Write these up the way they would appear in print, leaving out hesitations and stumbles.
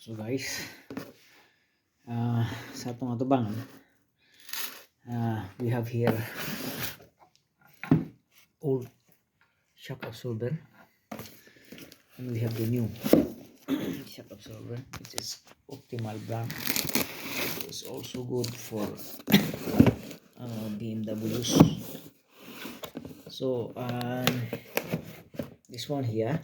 So guys, sa atong atubangan, we have here old shock absorber and we have the new shock absorber, which is optimal brand. It's also good for B.M.Ws. So this one here,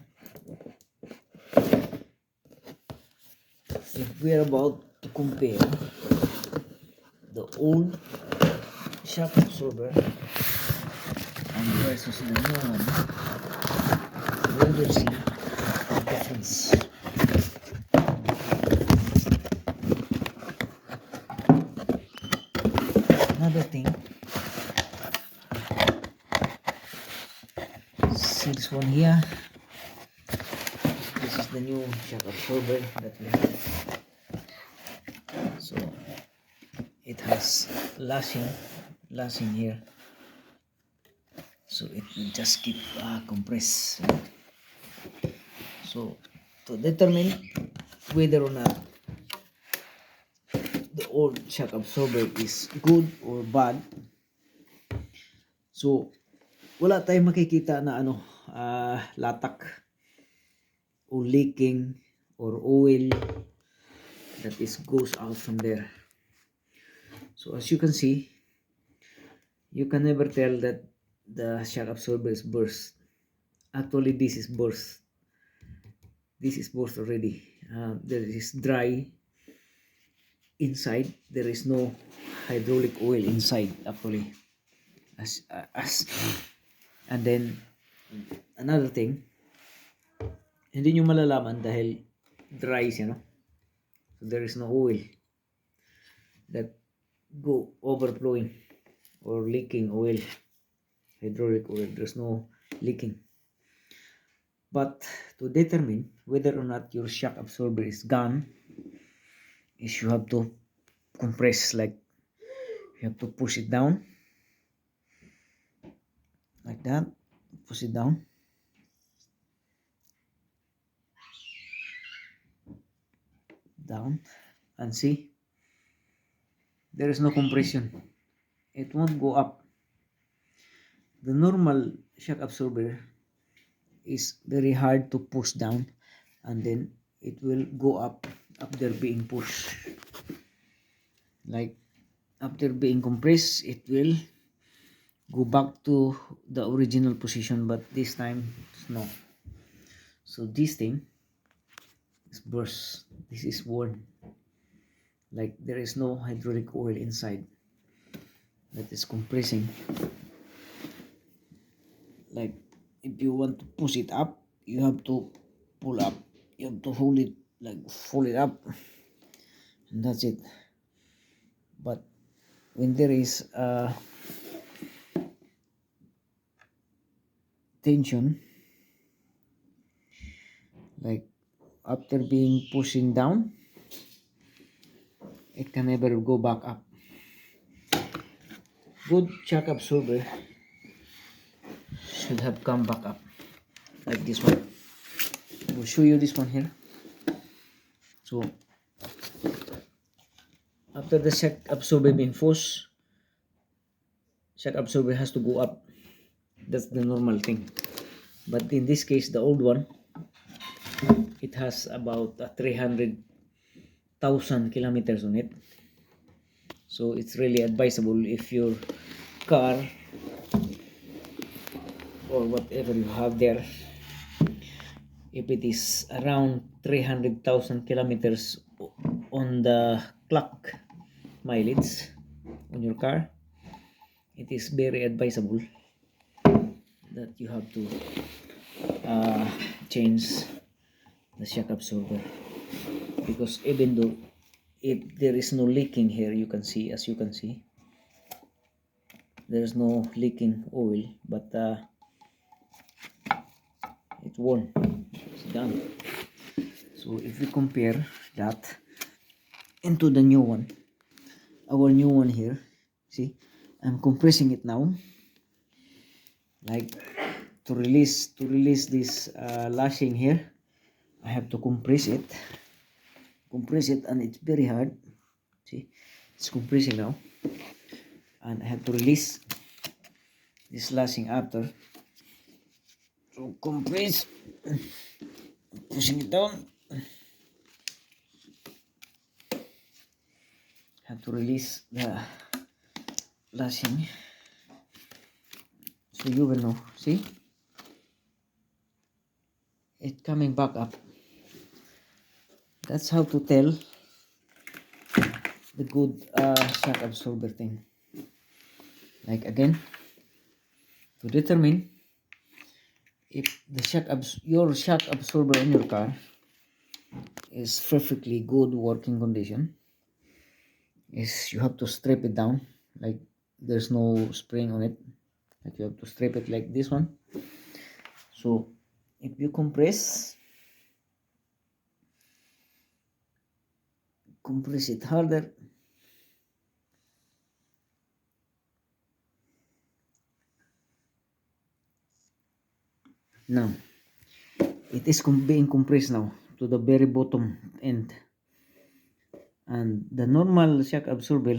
if we are about to compare the old shock absorber and versus the new one, we will see the difference. Another thing, see this one here, this is the new shock absorber that we have. So it has lashing here, so it will just keep compress. So to determine whether or not the old shock absorber is good or bad, so wala tayong makikita na latak or leaking or oil that goes out from there. So as you can see, you can never tell that the shock absorber is burst. Actually, this is burst. This is burst already. There is dry inside. There is no hydraulic oil inside actually. And then another thing, hindi nyo malalaman dahil dry siya, no? So there is no oil that go overflowing or leaking oil, hydraulic oil. There's no leaking. But to determine whether or not your shock absorber is gone, is you have to compress, like you have to push it down like that, push it down, and see, there is no compression. It won't go up. The normal shock absorber is very hard to push down, and then it will go up after being pushed. Like after being compressed, it will go back to the original position, but this time no. So this thing is burst. This is worn. Like there is no hydraulic oil inside that is compressing. Like if you want to push it up, you have to pull up. You have to hold it, like fold it up, and that's it. But when there is tension, like after being pushing down, it can never go back up. Good shock absorber should have come back up, like this one. I will show you this one here. So after the shock absorber being forced, shock absorber has to go up. That's the normal thing. But in this case, the old one, it has about 300,000 kilometers on it. So it's really advisable if your car or whatever you have there, if it is around 300,000 kilometers on the clock mileage on your car, it is very advisable that you have to change the shock absorber, because even though if there is no leaking here, you can see, as you can see, there's no leaking oil, but it's worn, it's done. So if we compare that into the new one, our new one here, see, I'm compressing it now, like to release this lashing here, I have to compress it compress it, and it's very hard. See, it's compressing now, and I have to release this lashing after. So compress, pushing it down. Have to release the lashing, so you will know. See, it coming back up. That's how to tell the good shock absorber thing. Like again, to determine if the your shock absorber in your car is perfectly good working condition, is you have to strip it down. Like there's no spring on it, like you have to strip it like this one. So if you compress it harder, now it is being compressed now to the very bottom end, and the normal shock absorber,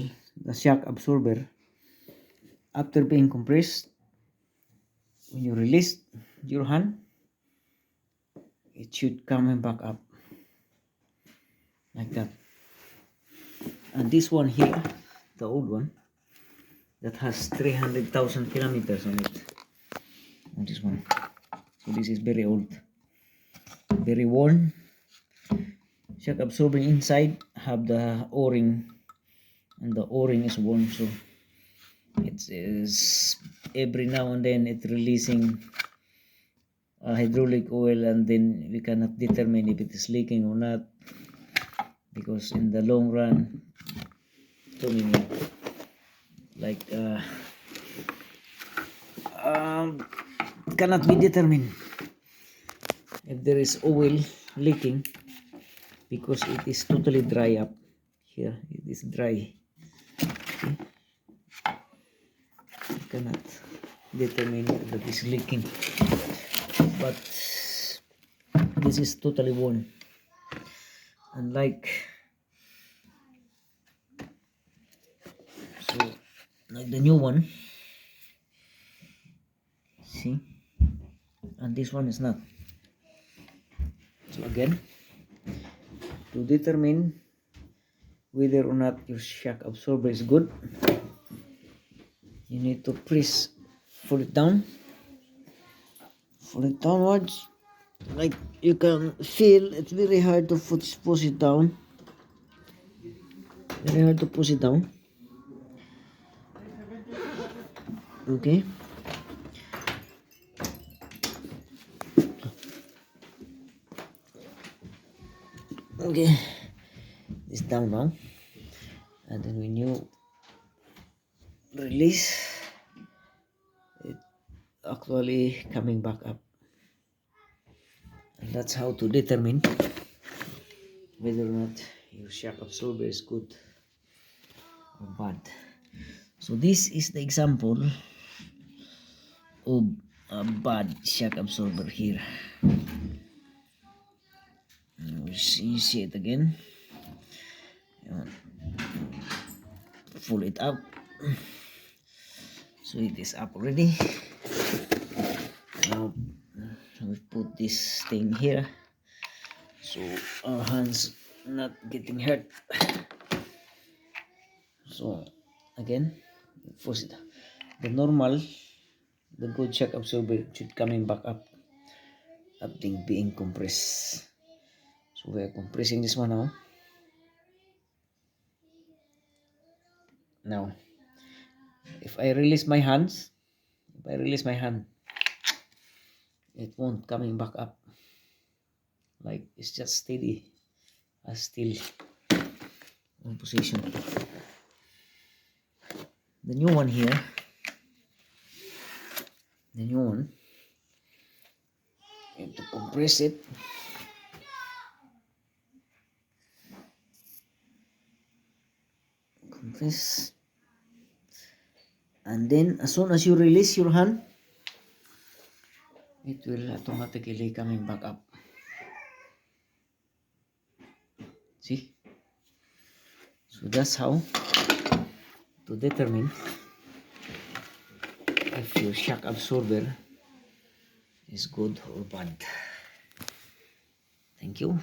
after being compressed, when you release your hand, it should come back up like that. And this one here, the old one, that has 300,000 kilometers on it, on this one. So this is very old, very worn. Shock absorber inside have the o-ring, and the o-ring is worn, so it is every now and then it releasing hydraulic oil, and then we cannot determine if it is leaking or not, because in the long run, too many like cannot be determined if there is oil leaking, because it is totally dry up here. It is dry. See? You cannot determine that it is leaking, but this is totally worn, unlike so like the new one. See, and this one is not. So again, to determine whether or not your shock absorber is good, you need to press, pull it downwards. Like you can feel, it's very hard to push it down. Very hard to push it down. Okay. Okay. It's down now. And then when you release, it actually coming back up. And that's how to determine whether or not your shock absorber is good or bad. So this is the example of a bad shock absorber here. You see it again. Pull it up, so it is up already. Now we put this thing here, so our hands not getting hurt. So again, push it. The normal, the good shock absorber should coming back up, being compressed. So we are compressing this one now. Now, if I release my hand, it won't coming back up. Like it's just steady, as still on position. The new one here, you have to compress it. Compress, and then as soon as you release your hand, it will automatically coming back up. See? So that's how to determine if your shock absorber is good or bad. Thank you.